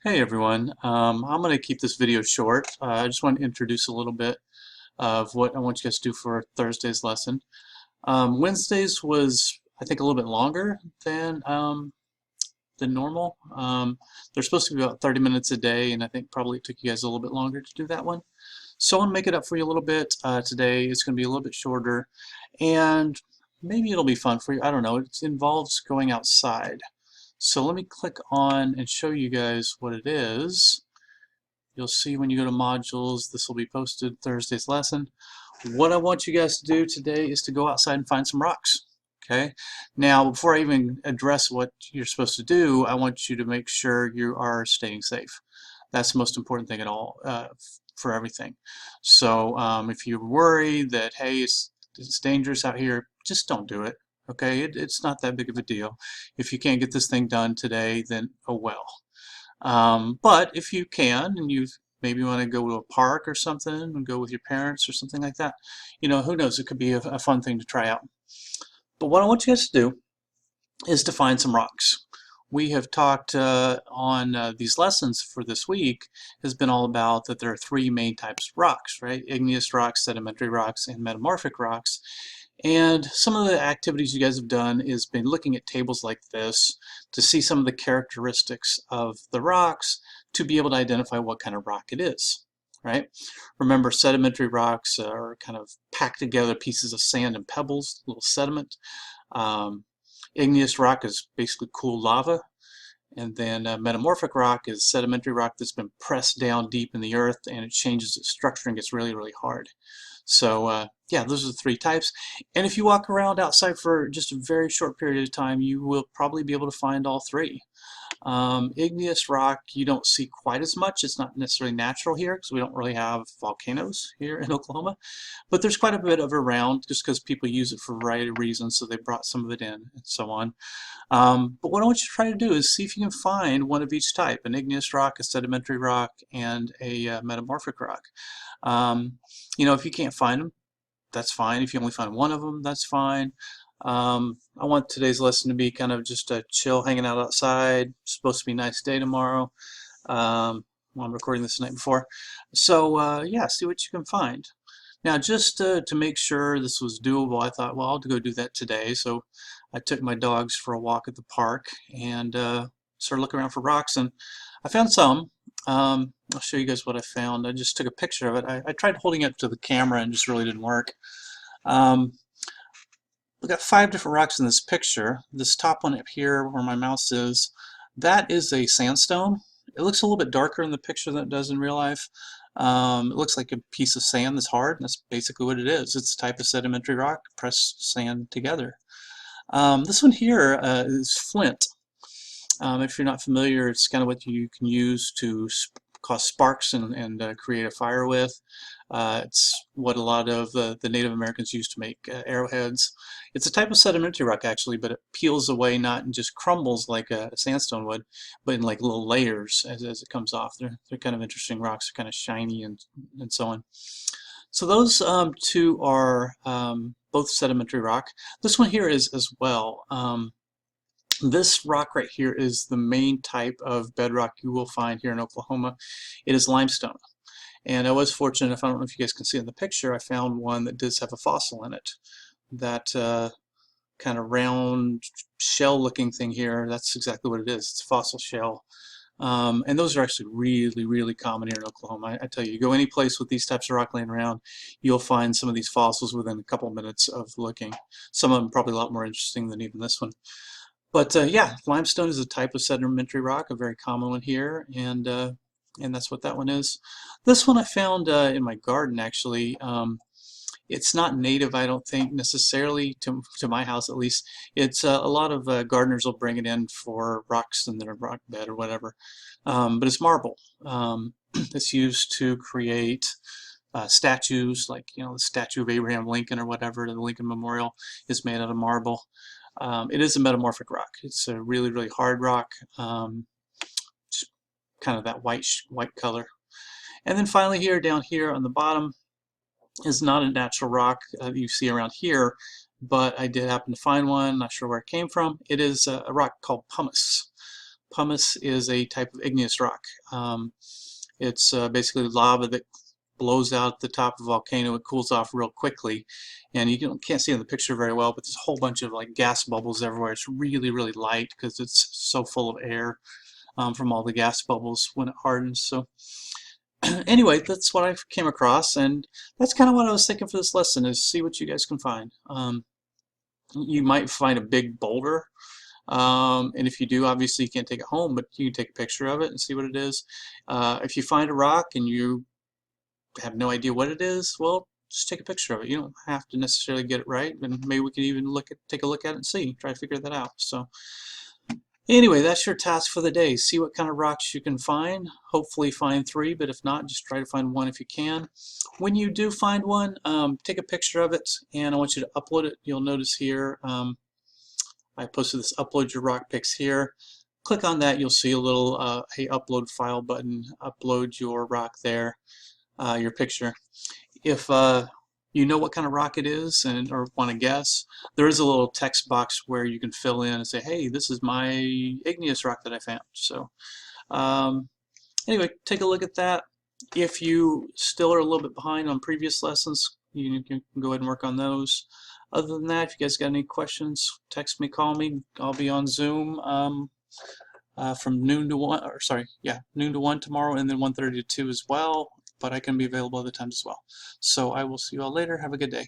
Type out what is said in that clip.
Hey everyone, I'm going to keep this video short. I just want to introduce a little bit of what I want you guys to do for Thursday's lesson. Wednesday's was, I think, a little bit longer than normal. They're supposed to be about 30 minutes a day, and I think probably it took you guys a little bit longer to do that one. So I want to make it up for you a little bit today. It's going to be a little bit shorter, and maybe it'll be fun for you. I don't know. It involves going outside. So let me click on and show you guys what it is. You'll see when you go to modules, this will be posted Thursday's lesson. What I want you guys to do today is to go outside and find some rocks. Okay. Now, before I even address what you're supposed to do, I want you to make sure you are staying safe. That's the most important thing at all for everything. So if you're worried that, hey, it's dangerous out here, just don't do it. Okay, it's not that big of a deal. If you can't get this thing done today, then oh well. But if you can, and you maybe want to go to a park or something and go with your parents or something like that, you know, who knows, it could be a fun thing to try out. But what I want you guys to do is to find some rocks. We have talked on these lessons for this week has been all about that there are three main types of rocks, right? Igneous rocks, sedimentary rocks, and metamorphic rocks. And some of the activities you guys have done is been looking at tables like this to see some of the characteristics of the rocks to be able to identify what kind of rock it is, right? Remember, sedimentary rocks are kind of packed together pieces of sand and pebbles, little sediment. Igneous rock is basically cool lava. And then metamorphic rock is sedimentary rock that's been pressed down deep in the earth and it changes its structure and gets really, really hard. So yeah, those are the three types. And if you walk around outside for just a very short period of time, you will probably be able to find all three. Igneous rock, you don't see quite as much. It's not necessarily natural here because we don't really have volcanoes here in Oklahoma. But there's quite a bit of it around just because people use it for a variety of reasons, so they brought some of it in and so on. But what I want you to try to do is see if you can find one of each type, an igneous rock, a sedimentary rock, and a metamorphic rock. You know, if you can't find them, that's fine. If you only find one of them, that's fine. I want today's lesson to be kind of just a chill, hanging out outside. It's supposed to be a nice day tomorrow. Well, I'm recording this the night before. So yeah, see what you can find. Now, just to make sure this was doable, I thought, well, I'll go do that today. So I took my dogs for a walk at the park and started looking around for rocks, and I found some. I'll show you guys what I found. I just took a picture of it. I tried holding it to the camera and just really didn't work. We've got 5 different rocks in this picture. This top one up here where my mouse is, that is a sandstone. It looks a little bit darker in the picture than it does in real life. It looks like a piece of sand that's hard, and that's basically what it is. It's a type of sedimentary rock, pressed sand together. This one here is flint. If you're not familiar, it's kind of what you can use to cause sparks and create a fire with. It's what a lot of the Native Americans used to make arrowheads. It's a type of sedimentary rock actually, but it peels away, not and just crumbles like a sandstone would, but in like little layers as it comes off. They're kind of interesting rocks. They're kind of shiny and so on. So those two are both sedimentary rock. This one here is as well. This rock right here is the main type of bedrock you will find here in Oklahoma. It is limestone. And I was fortunate enough, I don't know if you guys can see in the picture, I found one that does have a fossil in it. That kind of round shell looking thing here, that's exactly what it is. It's a fossil shell. And those are actually really, really common here in Oklahoma. I tell you, you go any place with these types of rock laying around, you'll find some of these fossils within a couple minutes of looking. Some of them probably a lot more interesting than even this one. But yeah, limestone is a type of sedimentary rock, a very common one here, and that's what that one is. This one I found in my garden actually. It's not native, I don't think, necessarily to my house at least. It's a lot of gardeners will bring it in for rocks in their rock bed or whatever. But it's marble. It's used to create statues, like the statue of Abraham Lincoln or whatever. The Lincoln Memorial is made out of marble. It is a metamorphic rock. It's a really, really hard rock, just kind of that white color. And then finally here, down here on the bottom, is not a natural rock that you see around here, but I did happen to find one. Not sure where it came from. It is a rock called pumice. Pumice is a type of igneous rock. It's basically lava that blows out the top of a volcano. It cools off real quickly, and you can't see in the picture very well, but there's a whole bunch of like gas bubbles everywhere. It's really, really light because it's so full of air from all the gas bubbles when it hardens. So anyway, that's what I came across, and that's kind of what I was thinking for this lesson, is see what you guys can find. You might find a big boulder, and if you do, obviously you can't take it home, but you can take a picture of it and see what it is. If you find a rock and you have no idea what it is, well, just take a picture of it. You don't have to necessarily get it right, and maybe we can even take a look at it and see, try to figure that out. So anyway, that's your task for the day. See what kind of rocks you can find. Hopefully find 3, but if not, just try to find 1 if you can. When you do find one, take a picture of it, and I want you to upload it. You'll notice here I posted this upload your rock pics here. Click on that, you'll see a little hey, upload file button. Upload your rock there, your picture. If you know what kind of rock it is or want to guess, there is a little text box where you can fill in and say, hey, this is my igneous rock that I found. So anyway, take a look at that. If you still are a little bit behind on previous lessons, you can go ahead and work on those. Other than that, if you guys got any questions, text me, call me. I'll be on Zoom from noon to 1, or sorry, yeah, noon to 1 tomorrow, and then 1:30 to 2 as well. But I can be available other times as well. So I will see you all later. Have a good day.